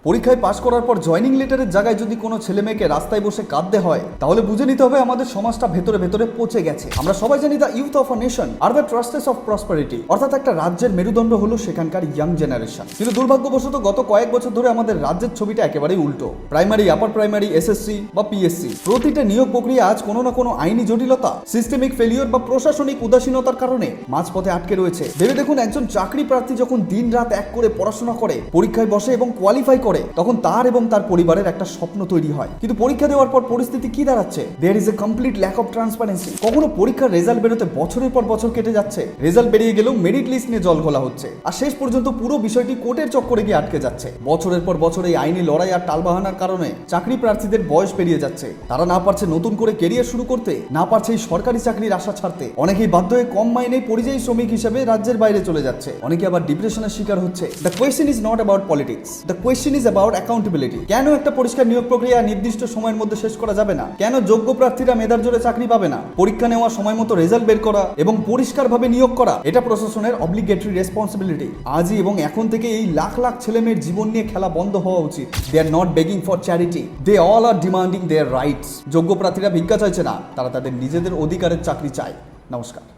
পরীক্ষায় পাশ করার পর জয়নিং লেটারের জায়গায় যদি কোনো ছেলে মেয়েকে রাস্তায় বসে কাঁদতে হয়, তাহলে বুঝে নিতে হবে আমাদের সমাজটা ভেতরে ভেতরে পচে গেছে। আমরা সবাই জানি the youth of a nation are the trustees of prosperity, অর্থাৎ একটা রাজ্যের মেরুদণ্ড হলো সেখানকার ইয়াং জেনারেশন। কিন্তু দুর্ভাগ্যবশত গত কয়েক বছর ধরে আমাদের রাজ্যের ছবিটা একেবারেই উল্টো। প্রাইমারি, আপার প্রাইমারি, এসএসসি বা পিএসসি, প্রতিটা নিয়োগ প্রক্রিয়া আজ কোনো না কোনো আইনি জটিলতা, সিস্টেমিক ফেলিওর বা প্রশাসনিক উদাসীনতার কারণে মাঝপথে আটকে রয়েছে। ভেবে দেখুন, একজন চাকরি প্রার্থী যখন দিন রাত এক করে পড়াশোনা করে, পরীক্ষায় বসে এবং কোয়ালিফাই করে, তখন তার এবং তার পরিবারের একটা স্বপ্ন তৈরি হয়। কিন্তু পরীক্ষা দেওয়ার পর পরিস্থিতি কি দাঁড়াচ্ছে? There is a complete lack of transparency. কখনো পরীক্ষার রেজাল্ট বেরোতে বছরের পর বছর কেটে যাচ্ছে, রেজাল্ট বেরিয়ে গেলেও মেরিট লিস্ট নিয়ে জল ঘোলা হচ্ছে, আর শেষ পর্যন্ত পুরো বিষয়টি কোর্টের চক্করে গিয়ে আটকে যাচ্ছে। বছরের পর বছর এই আইনি লড়াই আর টালবাহানার কারণে চাকরি প্রার্থীদের বয়স পেরিয়ে যাচ্ছে। তারা না পারছে নতুন করে কেরিয়ার শুরু করতে, না পারছে এই সরকারি চাকরির আশা ছাড়তে। অনেকেই বাধ্য হয়ে কম মাইনে পরিযায়ী শ্রমিক হিসেবে রাজ্যের বাইরে চলে যাচ্ছে। অনেকে আবার ডিপ্রেশনের শিকার হচ্ছে। The question is not about politics, the question is about accountability. কেন একটা পরিষ্কার নিয়োগ প্রক্রিয়া নির্দিষ্ট সময়ের মধ্যে শেষ করা যাবে না? কেন যোগ্য প্রার্থীরা মেধার জোরে চাকরি পাবে না? পরীক্ষা নেওয়া, সময় মতো রেজাল্ট বের করা এবং পরিষ্কারভাবে নিয়োগ করা, এটা প্রশাসনের অব্লিগেটরি রেসপন্সিবিলিটি। আজই এবং এখন থেকে এই লাখ লাখ ছেলেমেয়ের জীবন নিয়ে খেলা বন্ধ হওয়া উচিত। They are not begging for charity, they all are demanding their rights. যোগ্য প্রার্থীরা ভিক্ষা চাইছে না, তারা তাদের নিজেদের অধিকারের চাকরি চায়। নমস্কার।